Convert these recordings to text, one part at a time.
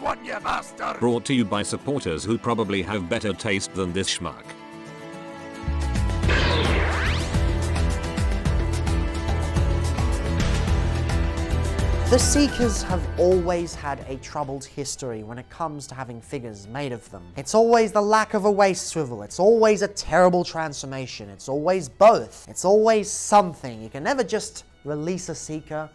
one, you bastard! Brought to you by supporters who probably have better taste than this schmuck. The Seekers have always had a troubled history when it comes to having figures made of them. It's always the lack of a waist swivel, it's always a terrible transformation, it's always both, it's always something. You can never just release a Seeker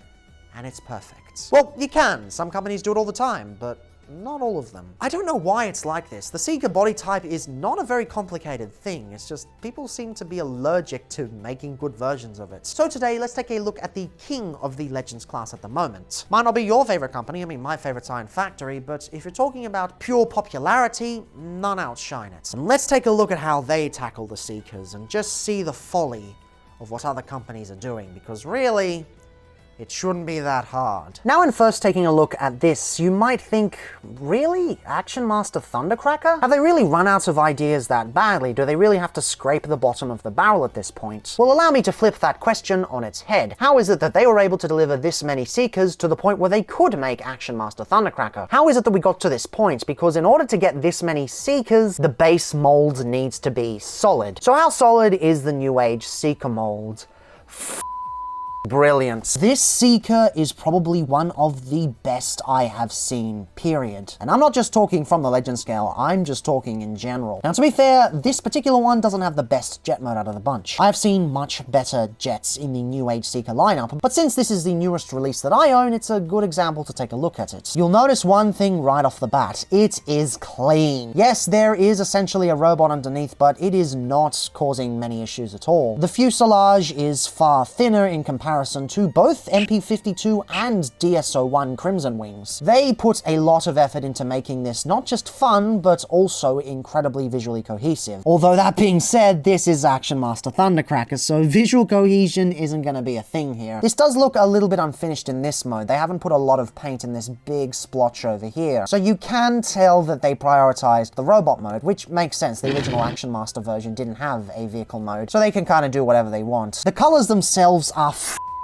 and it's perfect. Well, you can. Some companies do it all the time, but not all of them. I don't know why it's like this. The Seeker body type is not a very complicated thing. It's just people seem to be allergic to making good versions of it. So today, let's take a look at the king of the Legends class at the moment. Might not be your favorite company. I mean, my favorite's Iron Factory, but if you're talking about pure popularity, none outshine it. And let's take a look at how they tackle the Seekers and just see the folly of what other companies are doing, because really, it shouldn't be that hard. Now, in first taking a look at this, you might think, really? Action Master Thundercracker? Have they really run out of ideas that badly? Do they really have to scrape the bottom of the barrel at this point? Well, allow me to flip that question on its head. How is it that they were able to deliver this many Seekers to the point where they could make Action Master Thundercracker? How is it that we got to this point? Because in order to get this many Seekers, the base mold needs to be solid. So how solid is the New Age Seeker mold? Brilliant. This Seeker is probably one of the best I have seen, period. And I'm not just talking from the Legend scale, I'm just talking in general. Now, to be fair, this particular one doesn't have the best jet mode out of the bunch. I've seen much better jets in the New Age Seeker lineup, but since this is the newest release that I own, it's a good example to take a look at it. You'll notice one thing right off the bat. It is clean. Yes, there is essentially a robot underneath, but it is not causing many issues at all. The fuselage is far thinner in comparison to both MP52 and DS01 Crimson Wings. They put a lot of effort into making this not just fun, but also incredibly visually cohesive. Although that being said, this is Action Master Thundercracker, so visual cohesion isn't going to be a thing here. This does look a little bit unfinished in this mode. They haven't put a lot of paint in this big splotch over here. So you can tell that they prioritized the robot mode, which makes sense. The original Action Master version didn't have a vehicle mode, so they can kind of do whatever they want. The colors themselves are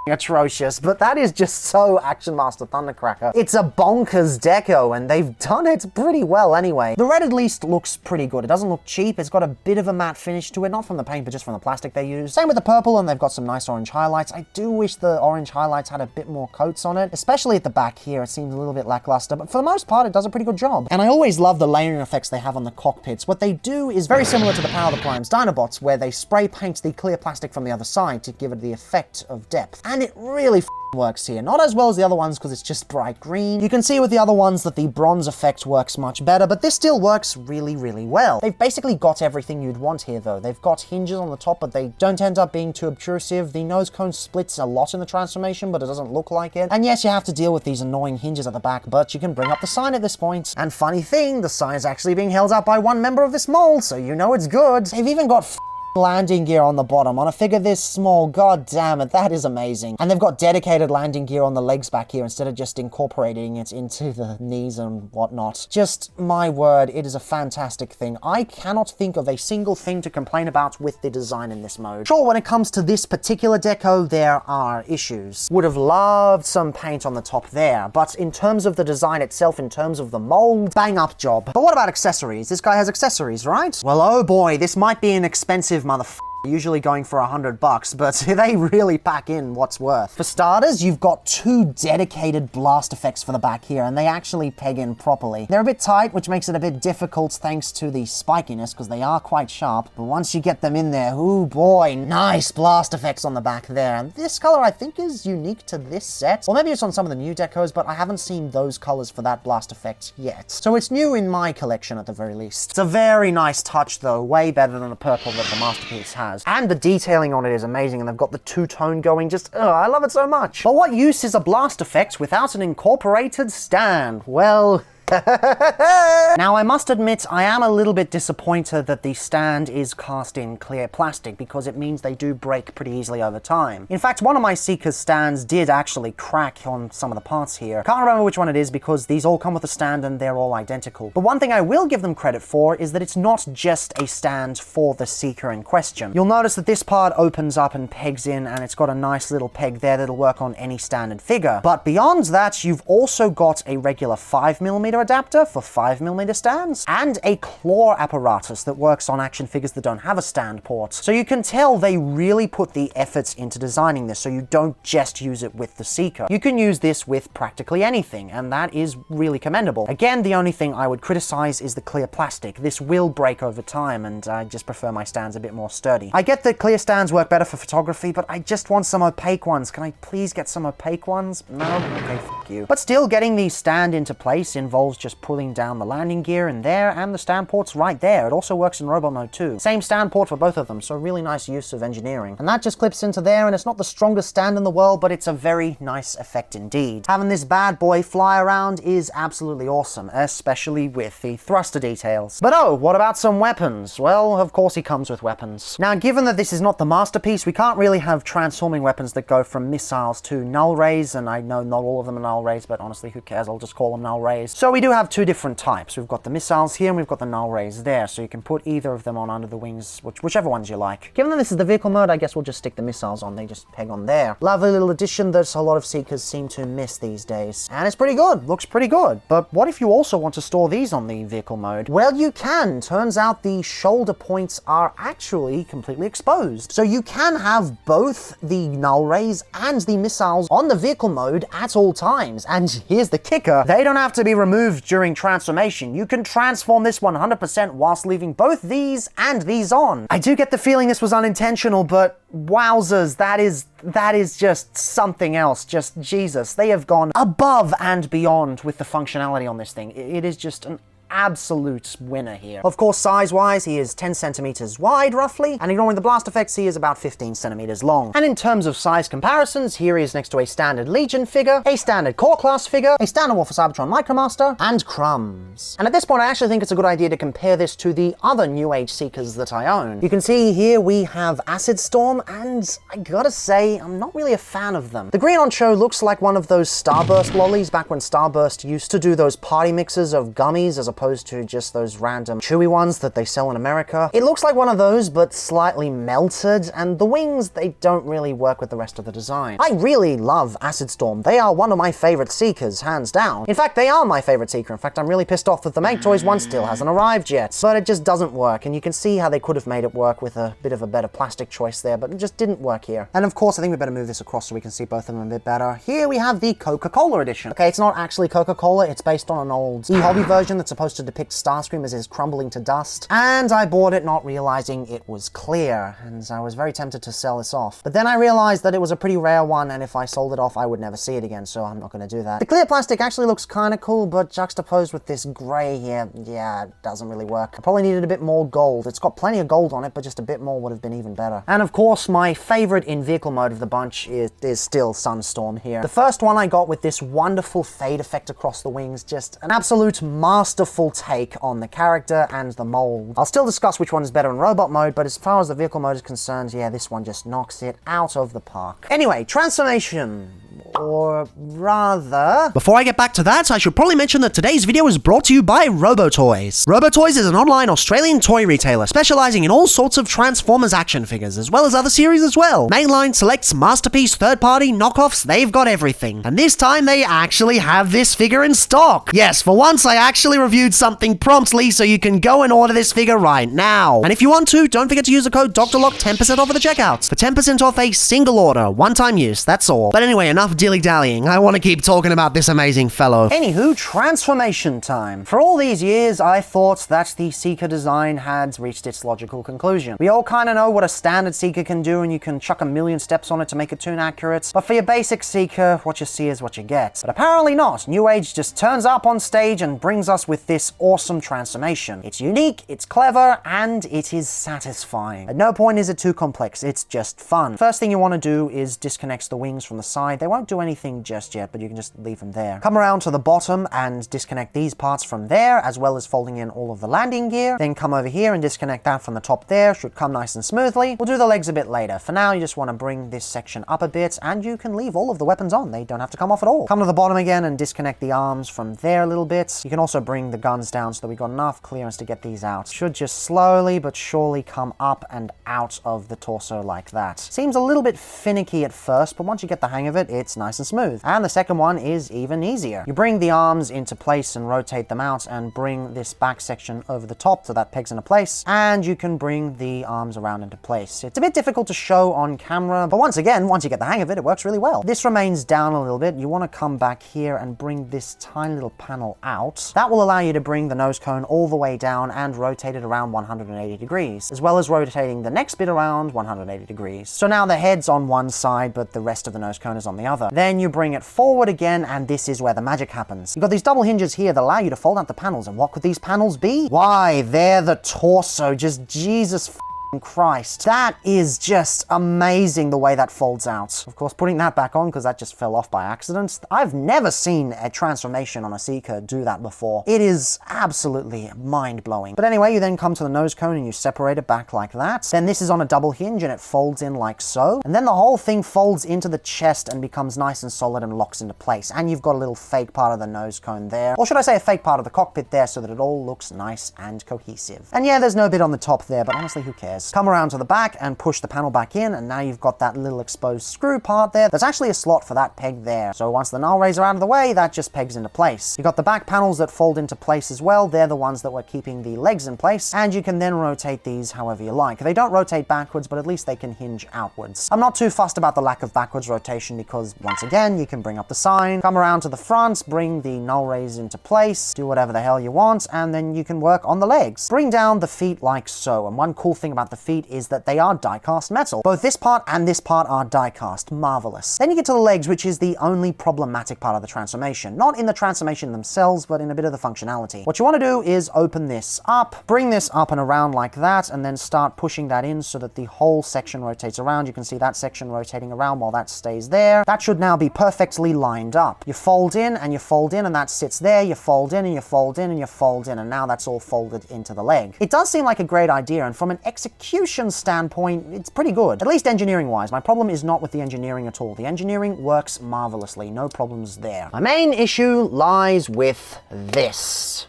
atrocious, but that is just so Action Master Thundercracker. It's a bonkers deco, and they've done it pretty well anyway. The red at least looks pretty good. It doesn't look cheap. It's got a bit of a matte finish to it, not from the paint, but just from the plastic they use. Same with the purple, and they've got some nice orange highlights. I do wish the orange highlights had a bit more coats on it, especially at the back here. It seems a little bit lackluster, but for the most part, it does a pretty good job. And I always love the layering effects they have on the cockpits. What they do is very similar to the Power of the Prime's Dinobots, where they spray paint the clear plastic from the other side to give it the effect of depth. And it really works here. Not as well as the other ones because it's just bright green. You can see with the other ones that the bronze effect works much better, but this still works really, really well. They've basically got everything you'd want here though. They've got hinges on the top, but they don't end up being too obtrusive. The nose cone splits a lot in the transformation, but it doesn't look like it. And yes, you have to deal with these annoying hinges at the back, but you can bring up the sign at this point. And funny thing, the sign is actually being held up by one member of this mold, so you know it's good. They've even got landing gear on the bottom on a figure this small. God damn it, that is amazing. And they've got dedicated landing gear on the legs back here instead of just incorporating it into the knees and whatnot. Just, my word, it is a fantastic thing. I cannot think of a single thing to complain about with the design in this mode. Sure, when it comes to this particular deco, there are issues. Would have loved some paint on the top there, but in terms of the design itself, in terms of the mold, bang up job. But what about accessories? This guy has accessories, right? Well, oh boy, this might be an expensive motherfucker. Usually going for $100, but they really pack in what's worth. For starters, you've got two dedicated blast effects for the back here, and they actually peg in properly. They're a bit tight, which makes it a bit difficult thanks to the spikiness, because they are quite sharp, but once you get them in there, ooh boy, nice blast effects on the back there. And this color, I think, is unique to this set. Or maybe it's on some of the new decos, but I haven't seen those colors for that blast effect yet. So it's new in my collection at the very least. It's a very nice touch though, way better than the purple that the Masterpiece has. And the detailing on it is amazing, and they've got the two-tone going, just, I love it so much. But what use is a blast effect without an incorporated stand? Well, Now, I must admit, I am a little bit disappointed that the stand is cast in clear plastic, because it means they do break pretty easily over time. In fact, one of my Seeker's stands did actually crack on some of the parts here. Can't remember which one it is because these all come with a stand and they're all identical. But one thing I will give them credit for is that it's not just a stand for the Seeker in question. You'll notice that this part opens up and pegs in, and it's got a nice little peg there that'll work on any standard figure. But beyond that, you've also got a regular 5mm linear adapter for 5mm stands, and a claw apparatus that works on action figures that don't have a stand port. So you can tell they really put the efforts into designing this, so you don't just use it with the Seeker. You can use this with practically anything, and that is really commendable. Again, the only thing I would criticize is the clear plastic. This will break over time, and I just prefer my stands a bit more sturdy. I get that clear stands work better for photography, but I just want some opaque ones. Can I please get some opaque ones? No? Okay, fuck you. But still, getting the stand into place involves just pulling down the landing gear in there, and the stand port's right there. It also works in robot mode too. Same stand port for both of them, so really nice use of engineering. And that just clips into there, and it's not the strongest stand in the world, but it's a very nice effect indeed. Having this bad boy fly around is absolutely awesome, especially with the thruster details. But oh, what about some weapons? Well, of course he comes with weapons. Now, given that this is not the masterpiece, we can't really have transforming weapons that go from missiles to null rays, and I know not all of them are null rays, but honestly, who cares? I'll just call them null rays. So we do have two different types. We've got the missiles here, and we've got the null rays there, so you can put either of them on under the wings, whichever ones you like. Given that this is the vehicle mode, I guess we'll just stick the missiles on. They just peg on there. Lovely little addition that a lot of Seekers seem to miss these days. And it's pretty good. Looks pretty good. But what if you also want to store these on the vehicle mode? Well, you can. Turns out the shoulder points are actually completely exposed. So you can have both the null rays and the missiles on the vehicle mode at all times. And here's the kicker. They don't have to be removed during transformation. You can transform this 100% whilst leaving both these and these on. I do get the feeling this was unintentional, but wowzers, that is just something else. Just Jesus. They have gone above and beyond with the functionality on this thing. It is just an absolute winner here. Of course, size-wise, he is 10 centimeters wide, roughly, and ignoring the blast effects, he is about 15 centimeters long. And in terms of size comparisons, here he is next to a standard Legion figure, a standard Core Class figure, a standard War for Cybertron Micromaster, and Crumbs. And at this point, I actually think it's a good idea to compare this to the other New Age Seekers that I own. You can see here we have Acid Storm, and I gotta say, I'm not really a fan of them. The green on show looks like one of those Starburst lollies back when Starburst used to do those party mixes of gummies as opposed to just those random chewy ones that they sell in America. It looks like one of those, but slightly melted, and the wings, they don't really work with the rest of the design. I really love Acid Storm. They are one of my favorite Seekers, hands down. In fact, they are my favorite Seeker. In fact, I'm really pissed off that the Make Toys one still hasn't arrived yet, but it just doesn't work, and you can see how they could have made it work with a bit of a better plastic choice there, but it just didn't work here. And of course, I think we better move this across so we can see both of them a bit better. Here we have the Coca-Cola edition. Okay, it's not actually Coca-Cola, it's based on an old e-hobby version that's supposed to depict Starscream as is crumbling to dust, and I bought it not realizing it was clear, and I was very tempted to sell this off. But then I realized that it was a pretty rare one, and if I sold it off, I would never see it again, so I'm not going to do that. The clear plastic actually looks kind of cool, but juxtaposed with this gray here, yeah, it doesn't really work. I probably needed a bit more gold. It's got plenty of gold on it, but just a bit more would have been even better. And of course, my favorite in vehicle mode of the bunch is still Sunstorm here. The first one I got with this wonderful fade effect across the wings, just an absolute masterful take on the character and the mold. I'll still discuss which one is better in robot mode, but as far as the vehicle mode is concerned, yeah, this one just knocks it out of the park. Anyway, transformation. Or rather... Before I get back to that, I should probably mention that today's video is brought to you by Robotoyz. Robotoyz is an online Australian toy retailer specializing in all sorts of Transformers action figures, as well as other series as well. Mainline, selects, masterpiece, third-party, knockoffs, they've got everything. And this time they actually have this figure in stock. Yes, for once I actually reviewed something promptly, so you can go and order this figure right now. And if you want to, don't forget to use the code DrLock 10% off at the checkout for 10% off a single order, one-time use, that's all. But anyway, enough dilly-dallying. I want to keep talking about this amazing fellow. Anywho, transformation time. For all these years, I thought that the Seeker design had reached its logical conclusion. We all kind of know what a standard Seeker can do, and you can chuck a million steps on it to make it tune accurate, but for your basic Seeker, what you see is what you get. But apparently not. New Age just turns up on stage and brings us with this awesome transformation. It's unique, it's clever, and it is satisfying. At no point is it too complex, it's just fun. First thing you want to do is disconnect the wings from the side. They won't do anything just yet, but you can just leave them there. Come around to the bottom and disconnect these parts from there, as well as folding in all of the landing gear. Then come over here and disconnect that from the top there. Should come nice and smoothly. We'll do the legs a bit later. For now, you just want to bring this section up a bit, and you can leave all of the weapons on. They don't have to come off at all. Come to the bottom again and disconnect the arms from there a little bit. You can also bring the guns down so that we got enough clearance to get these out. Should just slowly but surely come up and out of the torso like that. Seems a little bit finicky at first, but once you get the hang of it, it's nice and smooth. And the second one is even easier. You bring the arms into place and rotate them out and bring this back section over the top so that pegs into place, and you can bring the arms around into place. It's a bit difficult to show on camera, but once again, once you get the hang of it, it works really well. This remains down a little bit. You want to come back here and bring this tiny little panel out. That will allow you to bring the nose cone all the way down and rotate it around 180 degrees, as well as rotating the next bit around 180 degrees. So now the head's on one side, but the rest of the nose cone is on the other. Then you bring it forward again, and this is where the magic happens. You've got these double hinges here that allow you to fold out the panels, and what could these panels be? Why, they're the torso. Just Jesus Christ. That is just amazing the way that folds out. Of course, putting that back on because that just fell off by accident. I've never seen a transformation on a Seeker do that before. It is absolutely mind-blowing. But anyway, you then come to the nose cone and you separate it back like that. Then this is on a double hinge and it folds in like so. And then the whole thing folds into the chest and becomes nice and solid and locks into place. And you've got a little fake part of the nose cone there. Or should I say a fake part of the cockpit there so that it all looks nice and cohesive. And yeah, there's no bit on the top there, but honestly, who cares? Come around to the back and push the panel back in, and now you've got that little exposed screw part there. There's actually a slot for that peg there. So once the null rays are out of the way, that just pegs into place. You've got the back panels that fold into place as well. They're the ones that were keeping the legs in place, and you can then rotate these however you like. They don't rotate backwards, but at least they can hinge outwards. I'm not too fussed about the lack of backwards rotation because, once again, you can bring up the sign, come around to the front, bring the null rays into place, do whatever the hell you want, and then you can work on the legs. Bring down the feet like so, and one cool thing about the feet is that they are die-cast metal. Both this part and this part are die-cast. Marvelous. Then you get to the legs, which is the only problematic part of the transformation. Not in the transformation themselves, but in a bit of the functionality. What you want to do is open this up, bring this up and around like that, and then start pushing that in so that the whole section rotates around. You can see that section rotating around while that stays there. That should now be perfectly lined up. You fold in and you fold in and that sits there. You fold in and you fold in and you fold in, and now that's all folded into the leg. It does seem like a great idea, and from an execution standpoint, it's pretty good. At least engineering-wise. My problem is not with the engineering at all. The engineering works marvelously. No problems there. My main issue lies with this.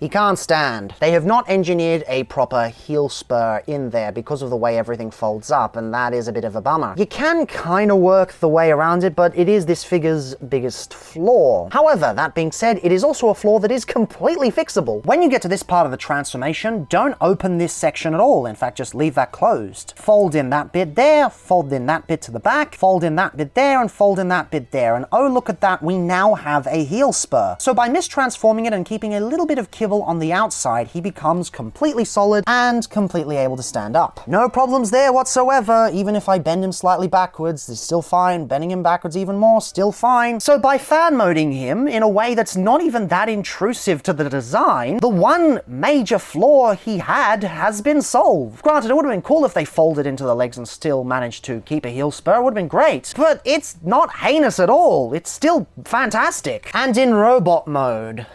He can't stand. They have not engineered a proper heel spur in there because of the way everything folds up, and that is a bit of a bummer. You can kind of work the way around it, but it is this figure's biggest flaw. However, that being said, it is also a flaw that is completely fixable. When you get to this part of the transformation, don't open this section at all. In fact, just leave that closed. Fold in that bit there, fold in that bit to the back, fold in that bit there, and fold in that bit there. And oh, look at that, we now have a heel spur. So by mistransforming it and keeping a little bit of kibble on the outside, he becomes completely solid and completely able to stand up. No problems there whatsoever. Even if I bend him slightly backwards, it's still fine. Bending him backwards even more, still fine. So by fan moding him in a way that's not even that intrusive to the design, the one major flaw he had has been solved. Granted, it would have been cool if they folded into the legs and still managed to keep a heel spur. It would have been great. But it's not heinous at all. It's still fantastic. And in robot mode,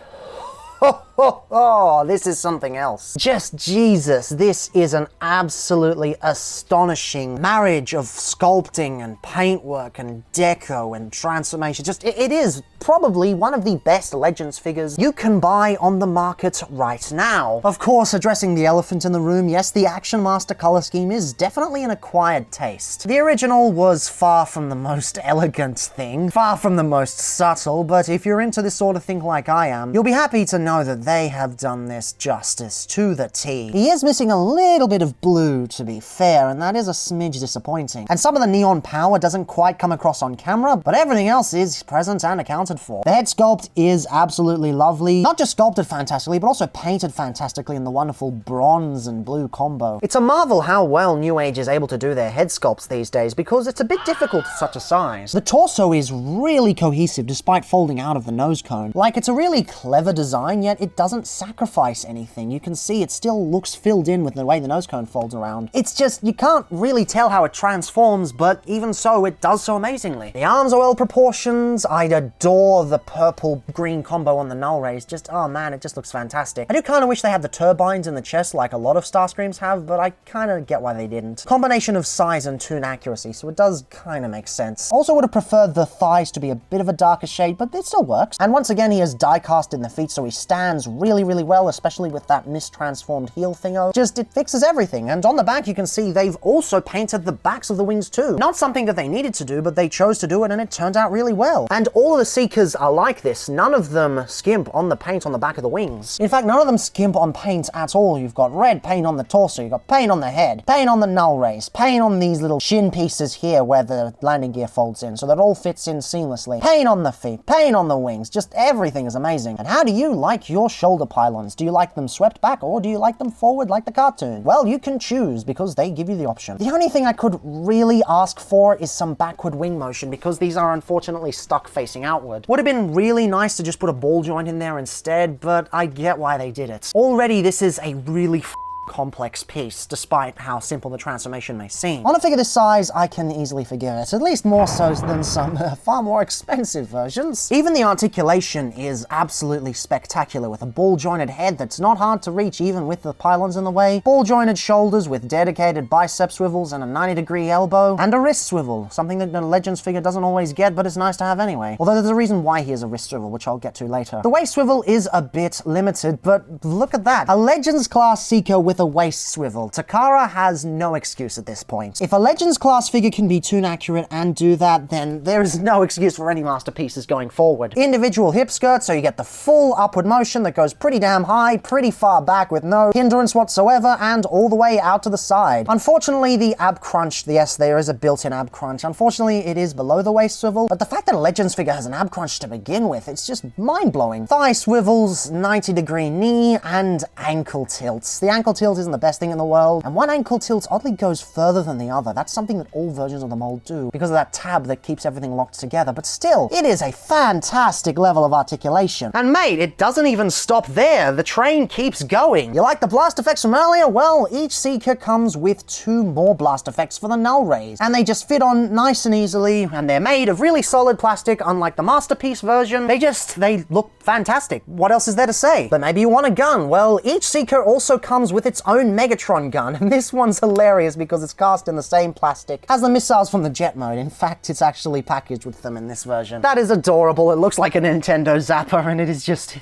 oh, this is something else. Just Jesus, this is an absolutely astonishing marriage of sculpting and paintwork and deco and transformation. Just, it is probably one of the best Legends figures you can buy on the market right now. Of course, addressing the elephant in the room, yes, the Action Master color scheme is definitely an acquired taste. The original was far from the most elegant thing, far from the most subtle, but if you're into this sort of thing like I am, you'll be happy to know that they have done this justice to the T. He is missing a little bit of blue, to be fair, and that is a smidge disappointing. And some of the neon power doesn't quite come across on camera, but everything else is present and accounted for. The head sculpt is absolutely lovely. Not just sculpted fantastically, but also painted fantastically in the wonderful bronze and blue combo. It's a marvel how well New Age is able to do their head sculpts these days, because it's a bit difficult at such a size. The torso is really cohesive despite folding out of the nose cone. Like, it's a really clever design, yet it doesn't sacrifice anything. You can see it still looks filled in with the way the nose cone folds around. It's just, you can't really tell how it transforms, but even so, it does so amazingly. The arms are well proportioned. I adore the purple-green combo on the null rays. Just, oh man, it just looks fantastic. I do kind of wish they had the turbines in the chest like a lot of Starscreams have, but I kind of get why they didn't. Combination of size and tune accuracy, so it does kind of make sense. Also would have preferred the thighs to be a bit of a darker shade, but it still works. And once again, he is die-cast in the feet, so he stands lines really, really well, especially with that mistransformed heel thingo. Just, it fixes everything. And on the back, you can see they've also painted the backs of the wings too. Not something that they needed to do, but they chose to do it and it turned out really well. And all of the Seekers are like this. None of them skimp on the paint on the back of the wings. In fact, none of them skimp on paint at all. You've got red paint on the torso, you've got paint on the head, paint on the null rays, paint on these little shin pieces here where the landing gear folds in, so that all fits in seamlessly. Paint on the feet, paint on the wings, just everything is amazing. And how do you like your shoulder pylons? Do you like them swept back or do you like them forward like the cartoon? Well, you can choose because they give you the option. The only thing I could really ask for is some backward wing motion because these are unfortunately stuck facing outward. Would have been really nice to just put a ball joint in there instead, but I get why they did it. Already this is a really complex piece, despite how simple the transformation may seem. On a figure this size, I can easily forgive it, at least more so than some far more expensive versions. Even the articulation is absolutely spectacular, with a ball-jointed head that's not hard to reach even with the pylons in the way, ball-jointed shoulders with dedicated bicep swivels and a 90-degree elbow, and a wrist swivel, something that a Legends figure doesn't always get, but it's nice to have anyway. Although there's a reason why he has a wrist swivel, which I'll get to later. The waist swivel is a bit limited, but look at that. A Legends class Seeker with a waist swivel. Takara has no excuse at this point. If a Legends class figure can be toon accurate and do that, then there is no excuse for any masterpieces going forward. Individual hip skirt, so you get the full upward motion that goes pretty damn high, pretty far back with no hindrance whatsoever, and all the way out to the side. Unfortunately, the ab crunch, yes, there is a built-in ab crunch. Unfortunately, it is below the waist swivel, but the fact that a Legends figure has an ab crunch to begin with, it's just mind-blowing. Thigh swivels, 90-degree knee, and ankle tilts. The ankle tilt isn't the best thing in the world, and one ankle tilt oddly goes further than the other. That's something that all versions of the mold do, because of that tab that keeps everything locked together, but still, it is a fantastic level of articulation. And mate, it doesn't even stop there. The train keeps going. You like the blast effects from earlier? Well, each Seeker comes with 2 more blast effects for the null rays, and they just fit on nice and easily, and they're made of really solid plastic, unlike the Masterpiece version. They look fantastic. What else is there to say? But maybe you want a gun. Well, each Seeker also comes with its own Megatron gun, and this one's hilarious because it's cast in the same plastic as the missiles from the jet mode. In fact, it's actually packaged with them in this version. That is adorable. It looks like a Nintendo Zapper, and it's just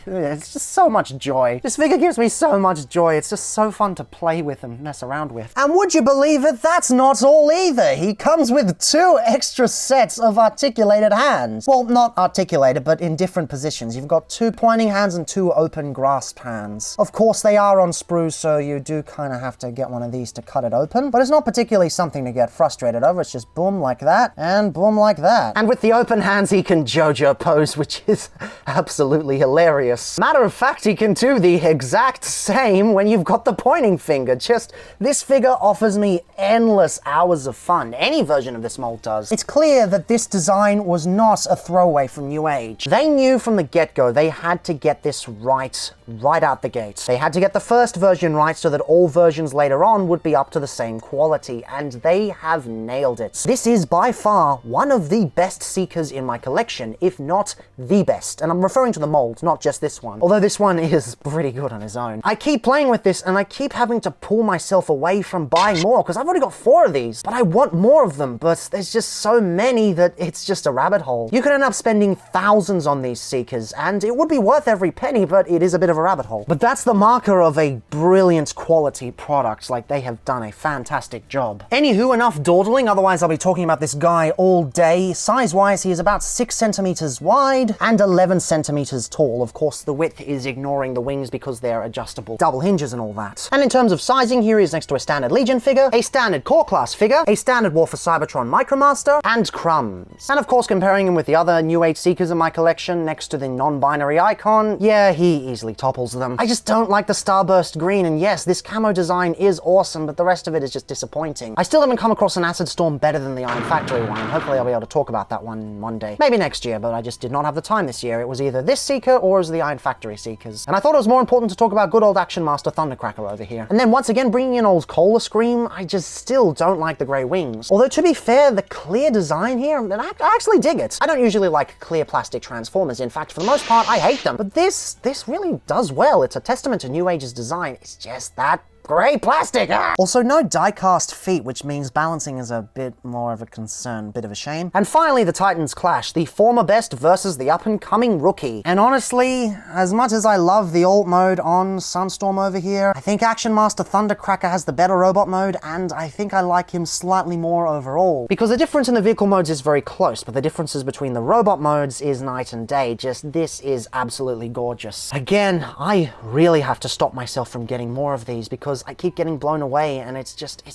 so much joy. This figure gives me so much joy. It's just so fun to play with and mess around with. And would you believe it, that's not all either. He comes with 2 extra sets of articulated hands. Well, not articulated, but in different positions. You've got 2 pointing hands and 2 open grasped hands. Of course, they are on sprues, so you do kind of have to get one of these to cut it open, but it's not particularly something to get frustrated over. It's just boom like that, and boom like that. And with the open hands, he can JoJo pose, which is absolutely hilarious. Matter of fact, he can do the exact same when you've got the pointing finger. Just, this figure offers me endless hours of fun. Any version of this mold does. It's clear that this design was not a throwaway from New Age. They knew from the get-go they had to get this right out the gate. They had to get the first version right so that all versions later on would be up to the same quality, and they have nailed it. This is by far one of the best Seekers in my collection, if not the best. And I'm referring to the mold, not just this one. Although this one is pretty good on his own. I keep playing with this and I keep having to pull myself away from buying more because I've already got 4 of these, but I want more of them, but there's just so many that it's just a rabbit hole. You could end up spending thousands on these Seekers, and it would be worth every penny, but it is a bit of a rabbit hole. But that's the marker of a brilliant quality product. Like, they have done a fantastic job. Anywho, enough dawdling, otherwise I'll be talking about this guy all day. Size-wise, he is about 6 centimeters wide and 11 centimeters tall. Of course, the width is ignoring the wings because they're adjustable double hinges and all that. And in terms of sizing, here he is next to a standard Legion figure, a standard Core Class figure, a standard War for Cybertron Micromaster, and Crumbs. And of course, comparing him with the other New Age Seekers in my collection, next to the non-binary icon, yeah, he easily topples them. I just don't like the Starburst green, and yes, this camo design is awesome, but the rest of it is just disappointing. I still haven't come across an Acid Storm better than the Iron Factory one, and hopefully I'll be able to talk about that one day. Maybe next year, but I just did not have the time this year. It was either this Seeker or it was the Iron Factory Seekers. And I thought it was more important to talk about good old Action Master Thundercracker over here. And then once again, bringing in old Cola Scream, I just still don't like the grey wings. Although to be fair, the clear design here, I actually dig it. I don't usually like clear plastic Transformers. In fact, for the most part, I hate them. But this really does well. It's a testament to New Age's design. It's just that Grey plastic! Ah! Also, no die-cast feet, which means balancing is a bit more of a concern, bit of a shame. And finally, the Titans clash, the former best versus the up-and-coming rookie. And honestly, as much as I love the alt mode on Sunstorm over here, I think Action Master Thundercracker has the better robot mode, and I think I like him slightly more overall. Because the difference in the vehicle modes is very close, but the differences between the robot modes is night and day. Just, this is absolutely gorgeous. Again, I really have to stop myself from getting more of these because I keep getting blown away and it's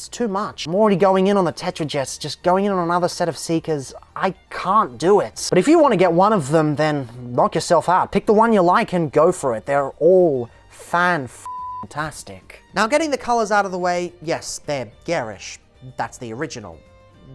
too much. I'm already going in on the Tetrajets, just going in on another set of Seekers. I can't do it. But if you want to get one of them, then knock yourself out. Pick the one you like and go for it. They're all fantastic. Now, getting the colors out of the way, yes, they're garish. That's the original.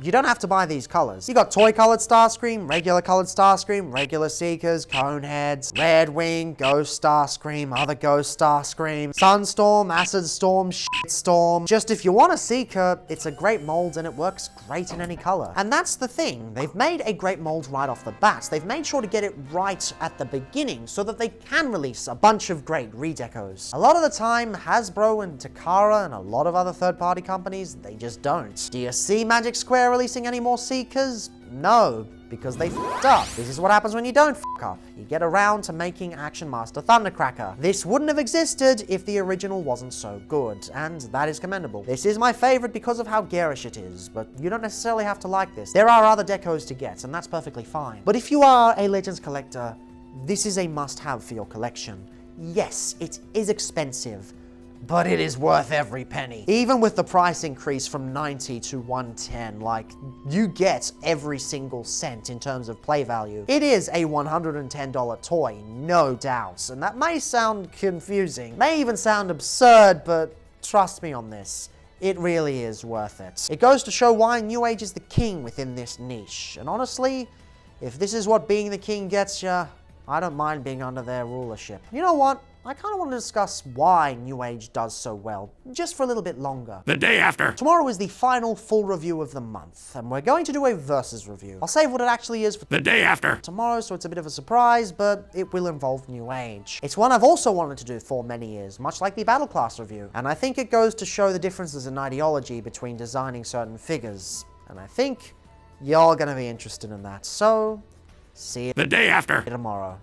You don't have to buy these colors. You got toy-colored Starscream, regular colored Starscream, regular Seekers, Coneheads, Red Wing, Ghost Starscream, other Ghost Starscream, Sunstorm, Acid Storm, Shitstorm. Just if you want a Seeker, it's a great mold and it works great in any color. And that's the thing. They've made a great mold right off the bat. They've made sure to get it right at the beginning so that they can release a bunch of great redecos. A lot of the time, Hasbro and Takara and a lot of other third-party companies, they just don't. Do you see Magic Square releasing any more Seekers? No, because they f***ed up. This is what happens when you don't f*** up. You get around to making Action Master Thundercracker. This wouldn't have existed if the original wasn't so good, and that is commendable. This is my favorite because of how garish it is, but you don't necessarily have to like this. There are other decos to get, and that's perfectly fine. But if you are a Legends collector, this is a must-have for your collection. Yes, it is expensive, but it is worth every penny. Even with the price increase from 90 to 110, like, you get every single cent in terms of play value. It is a $110 toy, no doubt, and that may sound confusing, may even sound absurd, but trust me on this. It really is worth it. It goes to show why New Age is the king within this niche, and honestly, if this is what being the king gets ya, I don't mind being under their rulership. You know what? I kind of want to discuss why New Age does so well, just for a little bit longer. The day after. Tomorrow is the final full review of the month, and we're going to do a versus review. I'll save what it actually is for the day after tomorrow, so it's a bit of a surprise, but it will involve New Age. It's one I've also wanted to do for many years, much like the Battle Class review, and I think it goes to show the differences in ideology between designing certain figures, and I think you're gonna be interested in that, so see you the day after tomorrow.